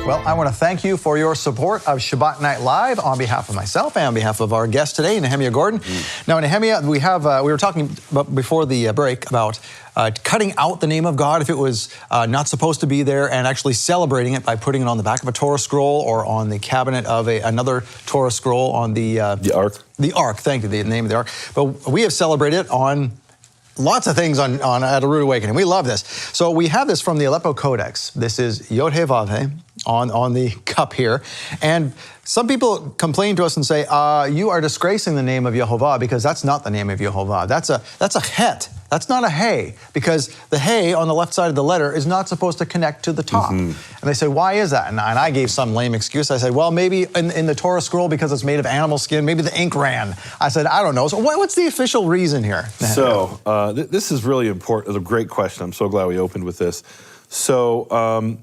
Well, I want to thank you for your support of Shabbat Night Live on behalf of myself and on behalf of our guest today, Nehemiah Gordon. Now, Nehemiah, we were talking about before the break about cutting out the name of God if it was not supposed to be there, and actually celebrating it by putting it on the back of a Torah scroll or on the cabinet of another Torah scroll on the Ark. The Ark, thank you, the name of the Ark. But we have celebrated it on lots of things on at A Root Awakening. We love this. So we have this from the Aleppo Codex. This is Yehováh on the cup here. And some people complain to us and say, you are disgracing the name of Yehováh because that's not the name of Yehováh. That's a het. That's not a hey, because the hey on the left side of the letter is not supposed to connect to the top. And they said, why is that? And I gave some lame excuse. I said, well, maybe in the Torah scroll, because it's made of animal skin, maybe the ink ran. I said, I don't know. So what's the official reason here? So this is really important. It's a great question. I'm so glad we opened with this. So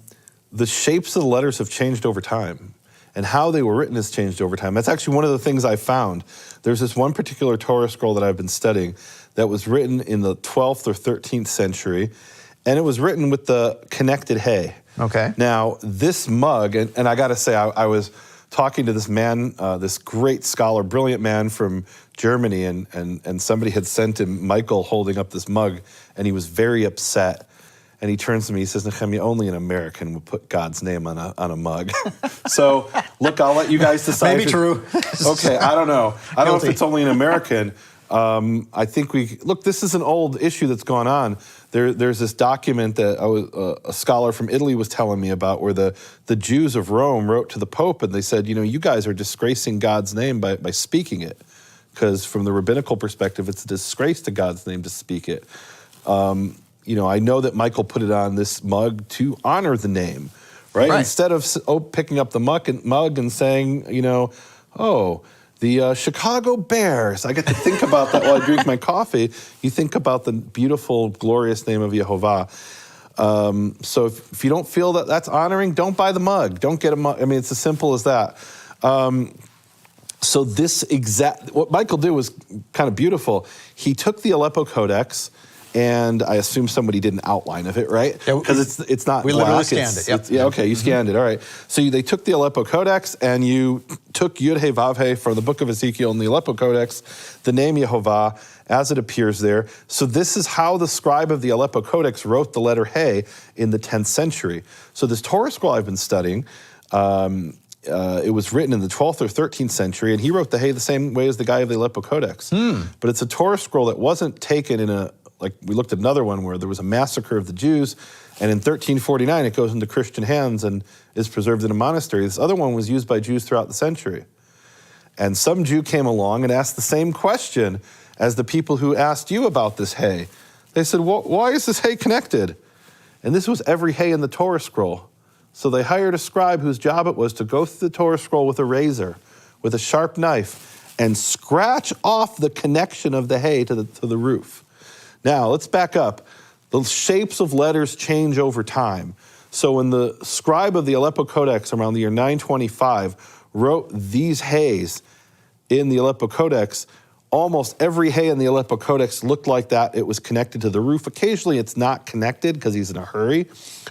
the shapes of the letters have changed over time, and how they were written has changed over time. That's actually one of the things I found. There's this one particular Torah scroll that I've been studying that was written in the 12th or 13th century, and it was written with the connected hey. Okay. Now, this mug, and I got to say, I was talking to this man, this great scholar, brilliant man from Germany, and somebody had sent him Michael holding up this mug, and he was very upset. And he turns to me, he says, Nehemiah, only an American would put God's name on a mug. So, look, I'll let you guys decide. Maybe true. Okay, I don't know. I don't know if it's only an American. I think look, this is an old issue that's gone on. There's this document that a scholar from Italy was telling me about, where the Jews of Rome wrote to the Pope, and they said, you guys are disgracing God's name by speaking it. Because from the rabbinical perspective, it's a disgrace to God's name to speak it. I know that Michael put it on this mug to honor the name, right? Instead of picking up the mug and saying, the Chicago Bears. I get to think about that while I drink my coffee. You think about the beautiful, glorious name of Yehováh. So if you don't feel that that's honoring, don't buy the mug. Don't get a mug. I mean, it's as simple as that. So what Michael did was kind of beautiful. He took the Aleppo Codex, and I assume somebody did an outline of it, right? Because it's not we black. Literally scanned it. Yep. Yeah, okay, you scanned it. All right. So they took the Aleppo Codex, and you took Yud-Heh-Vav-Heh from the book of Ezekiel in the Aleppo Codex, the name Yehováh, as it appears there. So this is how the scribe of the Aleppo Codex wrote the letter Hey in the 10th century. So this Torah scroll I've been studying, it was written in the 12th or 13th century, and he wrote the Hey the same way as the guy of the Aleppo Codex. But it's a Torah scroll that wasn't taken like we looked at another one where there was a massacre of the Jews, and in 1349 it goes into Christian hands and is preserved in a monastery. This other one was used by Jews throughout the century. And some Jew came along and asked the same question as the people who asked you about this Hey. They said, why is this Hey connected? And this was every Hey in the Torah scroll. So they hired a scribe whose job it was to go through the Torah scroll with a razor, with a sharp knife, and scratch off the connection of the Hey to the roof. Now, let's back up. The shapes of letters change over time. So when the scribe of the Aleppo Codex around the year 925 wrote these Heys in the Aleppo Codex, almost every Hey in the Aleppo Codex looked like that. It was connected to the roof. Occasionally it's not connected because he's in a hurry,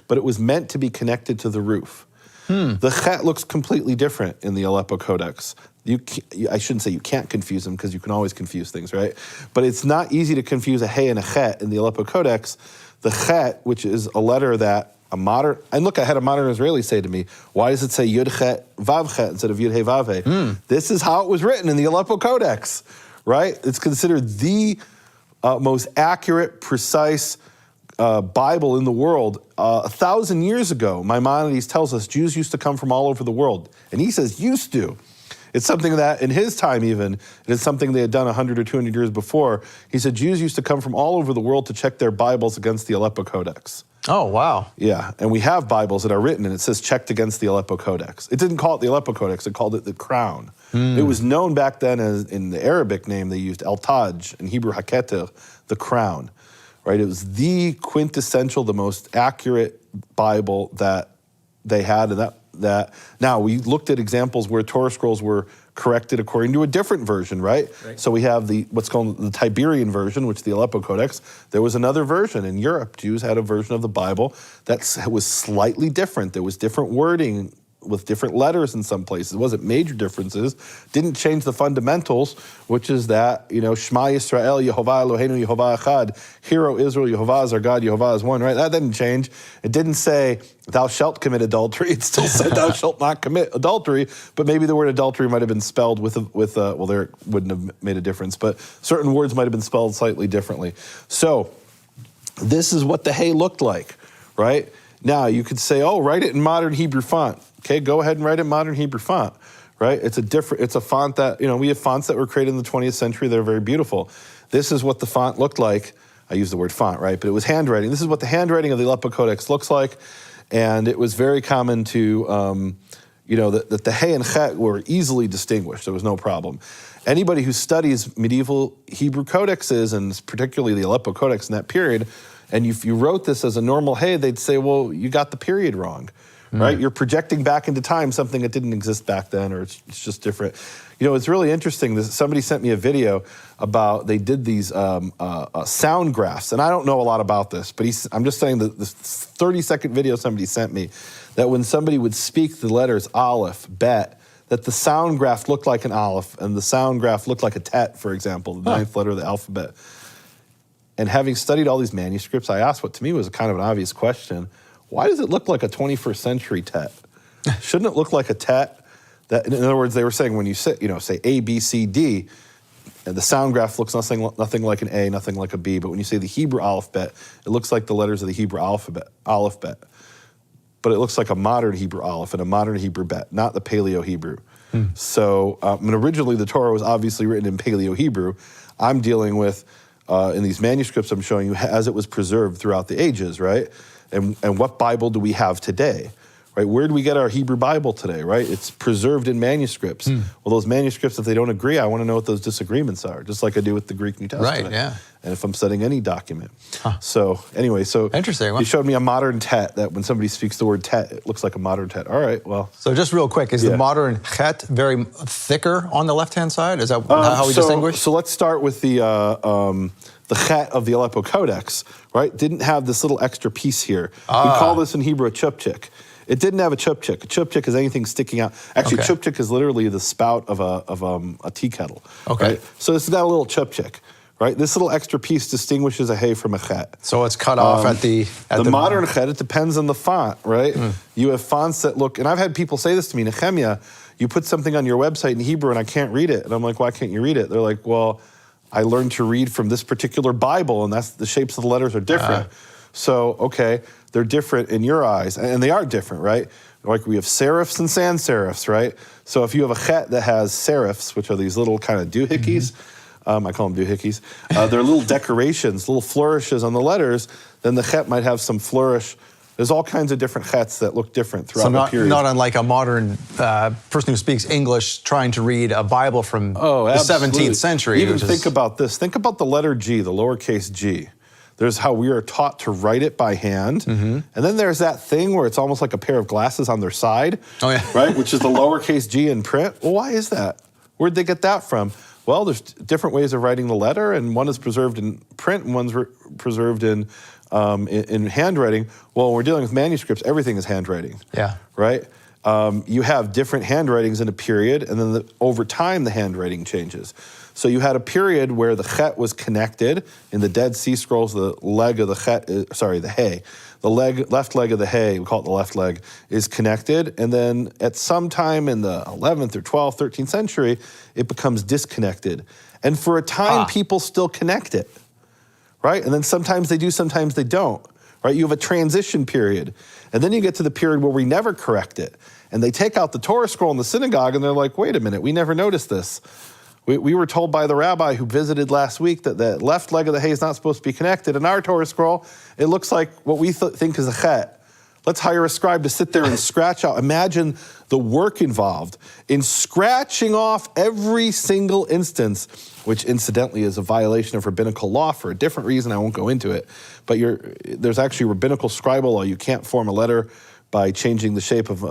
but it was meant to be connected to the roof. The Chet looks completely different in the Aleppo Codex. I shouldn't say you can't confuse them, because you can always confuse things, right? But it's not easy to confuse a Hey and a Chet in the Aleppo Codex. The Chet, which is a letter that and look, I had a modern Israeli say to me, why does it say Yud Chet Vav Chet instead of Yud Hey Vav Hey? This is how it was written in the Aleppo Codex, right? It's considered the most accurate, precise Bible in the world. 1,000 years ago, Maimonides tells us Jews used to come from all over the world. And he says used to. It's something that in his time even, it is something they had done 100 or 200 years before. He said Jews used to come from all over the world to check their Bibles against the Aleppo Codex. Oh, wow. Yeah, and we have Bibles that are written and it says checked against the Aleppo Codex. It didn't call it the Aleppo Codex, it called it the crown. It was known back then as, in the Arabic name, they used El-Taj, in Hebrew Haketer, the crown. Right? It was the quintessential, the most accurate Bible that they had, and that now we looked at examples where Torah scrolls were corrected according to a different version, right? So we have what's called the Tiberian version, which is the Aleppo Codex. There was another version in Europe. Jews had a version of the Bible that was slightly different. There was different wording with different letters in some places. It wasn't major differences. Didn't change the fundamentals, which is that, Shema Yisrael, Yehováh Eloheinu, Yehováh Echad. Hear, O Israel, Yehováh is our God, Yehováh is one, right? That didn't change. It didn't say, thou shalt commit adultery. It still said, thou shalt not commit adultery, but maybe the word adultery might have been spelled well, there it wouldn't have made a difference, but certain words might have been spelled slightly differently. So this is what the hey looked like, right? Now, you could say, oh, write it in modern Hebrew font. Okay, go ahead and write it in modern Hebrew font, right? It's a font that, we have fonts that were created in the 20th century. They're very beautiful. This is what the font looked like. I use the word font, right? But it was handwriting. This is what the handwriting of the Aleppo Codex looks like. And it was very common to, that the hey and chet were easily distinguished. There was no problem. Anybody who studies medieval Hebrew codexes, and particularly the Aleppo Codex in that period, and if you wrote this as a normal hey, they'd say, well, you got the period wrong, right? You're projecting back into time something that didn't exist back then, or it's just different. It's really interesting. Somebody sent me a video about, they did these sound graphs, and I don't know a lot about this, but I'm just saying that this 30-second video somebody sent me, that when somebody would speak the letters aleph, bet, that the sound graph looked like an aleph, and the sound graph looked like a tet, for example, the ninth letter of the alphabet. And having studied all these manuscripts, I asked what to me was a kind of an obvious question. Why does it look like a 21st century tet? Shouldn't it look like a tet? That, in other words, they were saying when you say A, B, C, D, and the sound graph looks nothing like an A, nothing like a B, but when you say the Hebrew alphabet, it looks like the letters of the Hebrew alphabet. But it looks like a modern Hebrew aleph and a modern Hebrew bet, not the Paleo Hebrew. So, originally the Torah was obviously written in Paleo Hebrew. I'm dealing with, in these manuscripts I'm showing you, as it was preserved throughout the ages, right? And what Bible do we have today, right? Where do we get our Hebrew Bible today, right? It's preserved in manuscripts. Well, those manuscripts, if they don't agree, I want to know what those disagreements are, just like I do with the Greek New Testament. Right, yeah. And if I'm studying any document. So anyway, interesting. You showed me a modern tet, that when somebody speaks the word tet, it looks like a modern tet. All right, well. So just real quick, is the modern chet very thicker on the left-hand side? Is that how we distinguish? So let's start with the chet of the Aleppo Codex, right? Didn't have this little extra piece here. We call this in Hebrew a chupchik. It didn't have a chupchik. A chupchik is anything sticking out. Actually, chupchik is literally the spout of a tea kettle. Okay. Right? So it's got a little chupchik, right? This little extra piece distinguishes a hey from a chet. So it's cut off at the modern chet, it depends on the font, right? You have fonts that look, and I've had people say this to me, Nehemiah, you put something on your website in Hebrew and I can't read it. And I'm like, why can't you read it? They're like, well, I learned to read from this particular Bible, and that's the shapes of the letters are different. So, okay, they're different in your eyes, and they are different, right? Like we have serifs and sans serifs, right? So if you have a chet that has serifs, which are these little kind of doohickeys, I call them doohickeys, they're little decorations, little flourishes on the letters, then the chet might have some flourish. There's all kinds of different chets that look different throughout the period. Not unlike a modern person who speaks English trying to read a Bible from the 17th century. Even think about this. Think about the letter G, the lowercase g. There's how we are taught to write it by hand. And then there's that thing where it's almost like a pair of glasses on their side, right? Which is the lowercase g in print. Well, why is that? Where'd they get that from? Well, there's different ways of writing the letter, and one is preserved in print, and one's preserved in handwriting. Well, when we're dealing with manuscripts, everything is handwriting. Right? You have different handwritings in a period, and then over time, the handwriting changes. So you had a period where the chet was connected. In the Dead Sea Scrolls, the leg of the chet, the hay, the left leg of the hay, we call it the left leg, is connected. And then at some time in the 11th or 12th, 13th century, it becomes disconnected. And for a time, people still connect it, right? And then sometimes they do, sometimes they don't, right? You have a transition period. And then you get to the period where we never correct it. And they take out the Torah scroll in the synagogue, and they're like, wait a minute, we never noticed this. We were told by the rabbi who visited last week that the left leg of the hay is not supposed to be connected. In our Torah scroll, it looks like what we think is a chet. Let's hire a scribe to sit there and scratch out. Imagine the work involved in scratching off every single instance, which incidentally is a violation of rabbinical law for a different reason. I won't go into it. But there's actually rabbinical scribal law. You can't form a letter by changing the shape of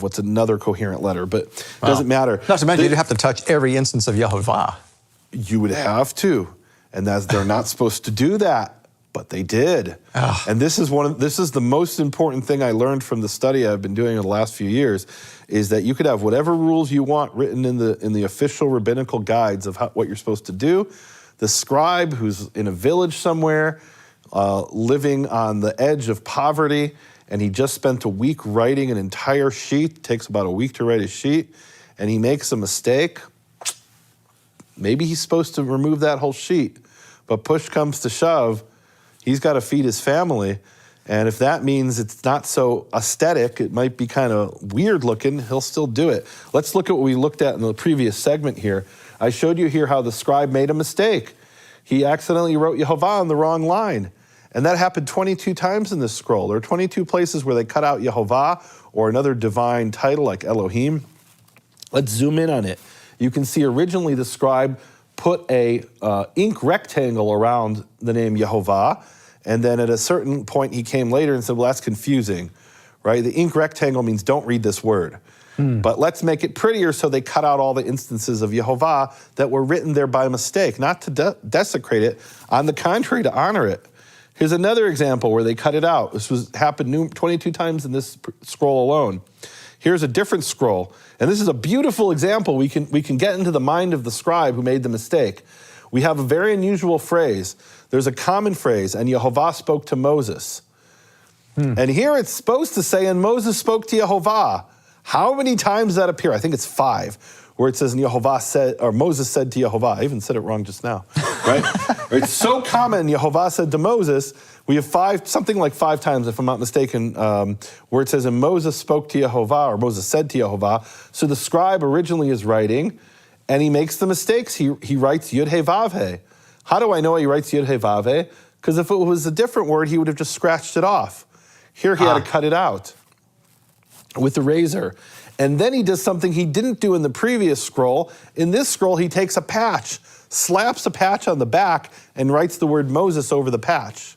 what's another coherent letter, but it doesn't matter. Not to mention, you'd have to touch every instance of Yehováh. You would have to, and they're not supposed to do that. But they did. And this is the most important thing I learned from the study I've been doing in the last few years, is that you could have whatever rules you want written in the official rabbinical guides of what you're supposed to do. The scribe who's in a village somewhere, living on the edge of poverty, and he just spent a week writing an entire sheet, takes about a week to write a sheet, and he makes a mistake, maybe he's supposed to remove that whole sheet, but push comes to shove, he's got to feed his family, and if that means it's not so aesthetic, it might be kind of weird looking, he'll still do it. Let's look at what we looked at in the previous segment here. I showed you here how the scribe made a mistake. He accidentally wrote Yehováh on the wrong line. And that happened 22 times in this scroll. There are 22 places where they cut out Yehováh or another divine title like Elohim. Let's zoom in on it. You can see originally the scribe put a ink rectangle around the name Yehováh, and then at a certain point he came later and said, well, that's confusing, right? The ink rectangle means don't read this word. But let's make it prettier, so they cut out all the instances of Yehováh that were written there by mistake, not to desecrate it, on the contrary, to honor it. Here's another example where they cut it out. This happened 22 times in this scroll alone. Here's a different scroll, and this is a beautiful example. We can get into the mind of the scribe who made the mistake. We have a very unusual phrase. There's a common phrase, and Yehováh spoke to Moses. And here it's supposed to say, and Moses spoke to Yehováh. How many times does that appear? I think it's 5, where it says, and Yehováh said, or Moses said to Yehováh. I even said it wrong just now, right? It's so common, Yehováh said to Moses. We have something like 5 times, if I'm not mistaken, where it says, and Moses spoke to Yehováh, or Moses said to Yehováh. So the scribe originally is writing, and he makes the mistakes. He writes Yud-Heh-Vav-Heh. How do I know he writes Yud-Heh-Vav-Heh? Because if it was a different word, he would have just scratched it off. Here he had to cut it out with the razor. And then he does something he didn't do in the previous scroll. In this scroll, he takes a patch, slaps a patch on the back, and writes the word Moses over the patch.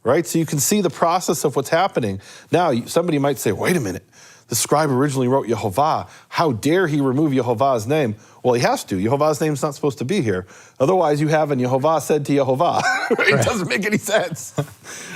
Right? So you can see the process of what's happening. Now, somebody might say, wait a minute, the scribe originally wrote Yehováh. How dare he remove Yehovah's name? Well, he has to. Yehovah's name's not supposed to be here. Otherwise, you have, and Yehováh said to Yehováh. It doesn't make any sense.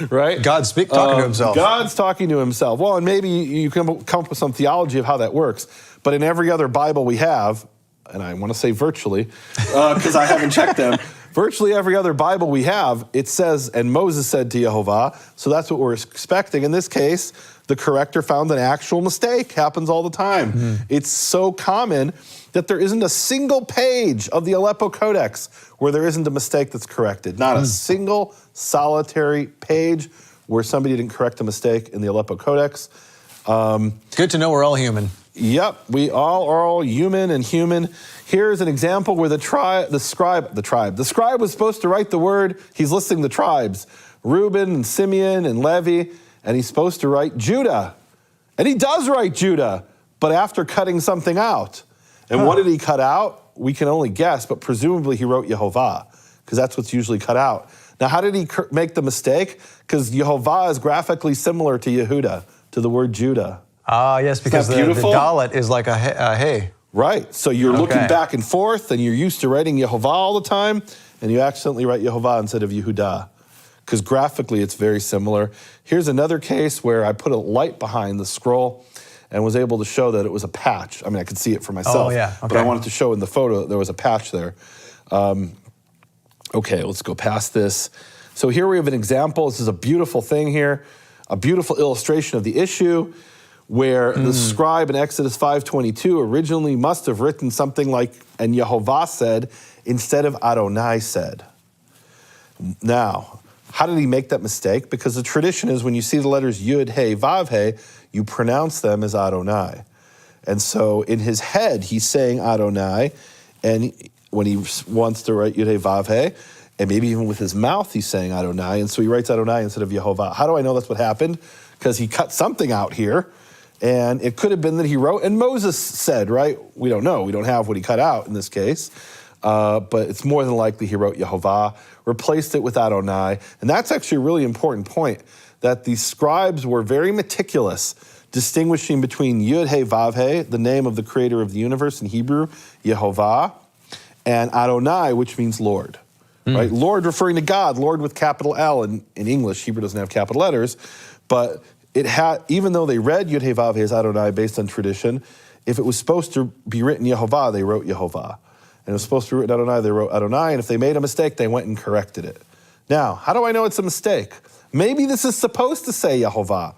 Right? God's talking to himself. God's talking to himself. Well, and maybe you can come up with some theology of how that works. But in every other Bible we have, and I want to say virtually, because I haven't checked them, virtually every other Bible we have, it says, and Moses said to Yehováh. So that's what we're expecting. In this case, the corrector found an actual mistake. Happens all the time. It's so common that there isn't a single page of the Aleppo Codex where there isn't a mistake that's corrected. Not a single solitary page where somebody didn't correct a mistake in the Aleppo Codex. It's good to know we're all human. Yep, we all are all human and human. Here's an example where the scribe was supposed to write the word. He's listing the tribes, Reuben and Simeon and Levi, and he's supposed to write Judah. And he does write Judah, but after cutting something out. And what did he cut out? We can only guess, but presumably he wrote Yehováh, because that's what's usually cut out. Now, how did he make the mistake? Because Yehováh is graphically similar to Yehuda, to the word Judah. Ah, yes, because the Dalet is like a hey. Right. So you're looking back and forth, and you're used to writing Yehováh all the time, and you accidentally write Yehováh instead of Yehudah, because graphically it's very similar. Here's another case where I put a light behind the scroll and was able to show that it was a patch. I mean, I could see it for myself, but I wanted to show in the photo that there was a patch there. Okay, let's go past this. So here we have an example. This is a beautiful thing here, a beautiful illustration of the issue, where the scribe in Exodus 5:22 originally must have written something like, and Yehováh said, instead of Adonai said. Now, how did he make that mistake? Because the tradition is when you see the letters Yud, Hey, Vav, Hey, you pronounce them as Adonai. And so in his head, he's saying Adonai, and when he wants to write Yud, Hey, Vav, Hey, and maybe even with his mouth, he's saying Adonai, and so he writes Adonai instead of Yehováh. How do I know that's what happened? Because he cut something out here, and it could have been that he wrote, and Moses said, right? We don't know. We don't have what he cut out in this case. But it's more than likely he wrote Yehováh, replaced it with Adonai. And that's actually a really important point, that the scribes were very meticulous, distinguishing between Yud, Hey, Vav, Hey, the name of the creator of the universe in Hebrew, Yehováh, and Adonai, which means Lord, right? Lord referring to God, Lord with capital L. In English, Hebrew doesn't have capital letters, but it had, even though they read Yud-Heh-Vav-Heh as Adonai based on tradition, if it was supposed to be written Yehovah, they wrote Yehovah. And it was supposed to be written Adonai, they wrote Adonai, and if they made a mistake, they went and corrected it. Now, how do I know it's a mistake? Maybe this is supposed to say Yehovah.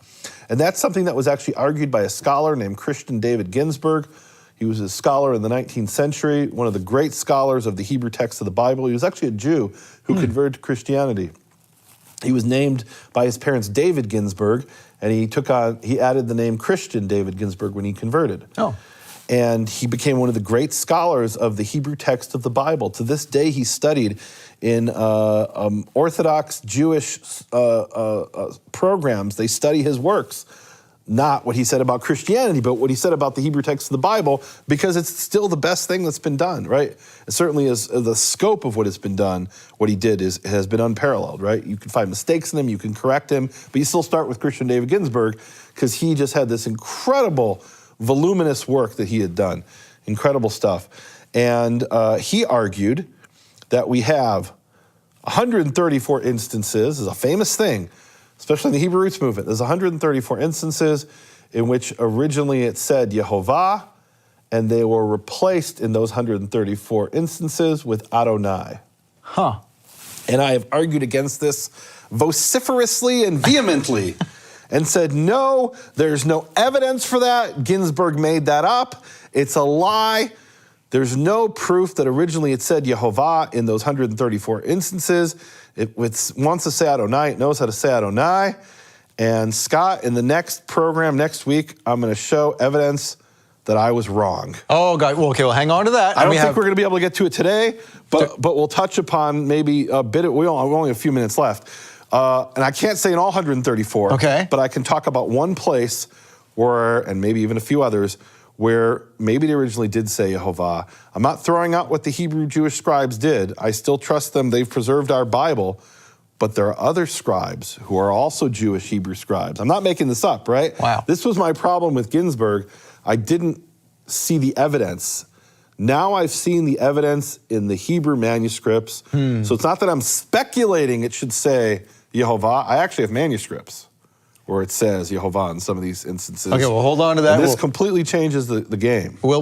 And that's something that was actually argued by a scholar named Christian David Ginsburg. He was a scholar in the 19th century, one of the great scholars of the Hebrew text of the Bible. He was actually a Jew who converted to Christianity. He was named by his parents David Ginsburg, and he added the name Christian David Ginsburg when he converted. Oh. And he became one of the great scholars of the Hebrew text of the Bible. To this day, he studied in Orthodox Jewish programs. They study his works, not what he said about Christianity, but what he said about the Hebrew text of the Bible, because it's still the best thing that's been done, right? It certainly is the scope of what has been done, what he did has been unparalleled, right? You can find mistakes in him, you can correct him, but you still start with Christian David Ginsburg because he just had this incredible, voluminous work that he had done. Incredible stuff. And he argued that we have 134 instances, is a famous thing, especially in the Hebrew Roots movement. There's 134 instances in which originally it said Yehovah, and they were replaced in those 134 instances with Adonai. Huh. And I have argued against this vociferously and vehemently and said, no, there's no evidence for that. Ginsburg made that up. It's a lie. There's no proof that originally it said Yehovah in those 134 instances. It wants to say Adonai. It knows how to say Adonai. And Scott, in the next program next week, I'm going to show evidence that I was wrong. Oh, God. Well, okay, well, hang on to that. I don't think we're going to be able to get to it today, but we'll touch upon maybe a bit. We only have a few minutes left. And I can't say in all 134, okay, but I can talk about one place where, and maybe even a few others, where maybe they originally did say Yehovah. I'm not throwing out what the Hebrew Jewish scribes did. I still trust them. They've preserved our Bible. But there are other scribes who are also Jewish Hebrew scribes. I'm not making this up, right? Wow. This was my problem with Ginsburg. I didn't see the evidence. Now I've seen the evidence in the Hebrew manuscripts. So it's not that I'm speculating it should say Yehovah. I actually have manuscripts where it says Yehovah in some of these instances. Okay, well, hold on to that. And this completely changes the game. We'll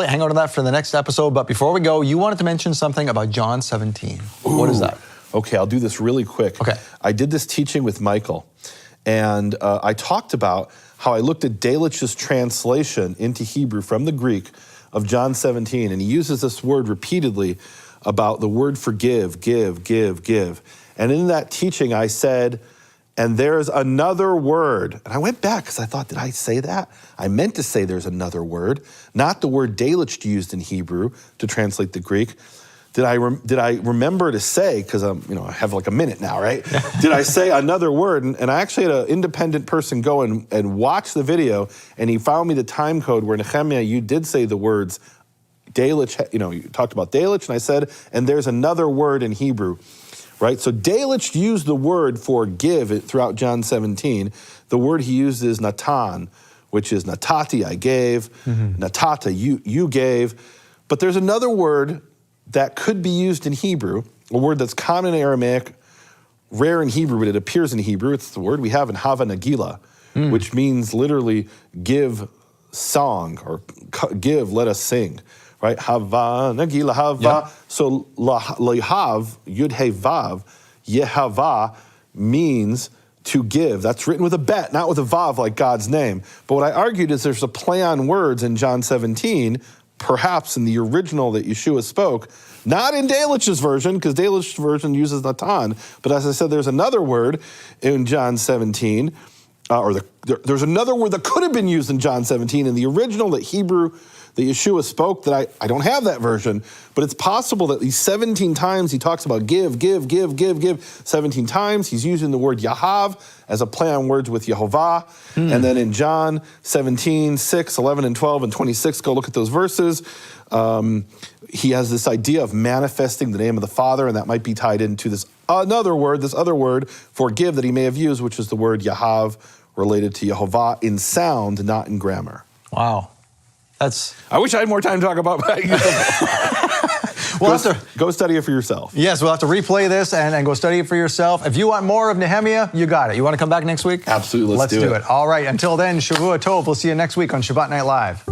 hang on to that for the next episode. But before we go, you wanted to mention something about John 17. Ooh. What is that? Okay, I'll do this really quick. Okay. I did this teaching with Michael, and I talked about how I looked at Delitzsch's translation into Hebrew from the Greek of John 17, and he uses this word repeatedly about the word forgive, give, give, give. And in that teaching, I said, and there's another word. And I went back because I thought, did I say that? I meant to say there's another word, not the word Delitzsch used in Hebrew to translate the Greek. Did I remember to say, because I have like a minute now, right? Did I say another word? And I actually had an independent person go and watch the video, and he found me the time code where Nehemiah, you did say the words Delitzsch, you talked about Delitzsch, and I said, and there's another word in Hebrew, right? So Delitzsch used the word for give throughout John 17. The word he used is natan, which is natati, I gave, natata, you gave. But there's another word that could be used in Hebrew, a word that's common in Aramaic, rare in Hebrew, but it appears in Hebrew. It's the word we have in Hava Nagila, which means literally give song, or give, let us sing, right? Hava Nagila, Hava. Yeah. So lehav, yud he vav, Yehovah means to give. That's written with a bet, not with a vav like God's name. But what I argued is there's a play on words in John 17, perhaps in the original that Yeshua spoke, not in Delitzsch's version, because Delitzsch's version uses Natan, but as I said, there's another word in John 17, there's another word that could have been used in John 17 in the original that Yeshua spoke, that I don't have that version, but it's possible that these 17 times he talks about give, give, give, give, give, 17 times. He's using the word Yahav as a play on words with Yehovah. And then in John 17, 6, 11, and 12, and 26, go look at those verses. He has this idea of manifesting the name of the Father, and that might be tied into this other word for give that he may have used, which is the word Yahav, related to Yehovah in sound, not in grammar. Wow. I wish I had more time to talk about. Go study it for yourself. Yes, we'll have to replay this and go study it for yourself. If you want more of Nehemiah, you got it. You want to come back next week? Absolutely, let's do it. All right, until then, Shavua Tov. We'll see you next week on Shabbat Night Live.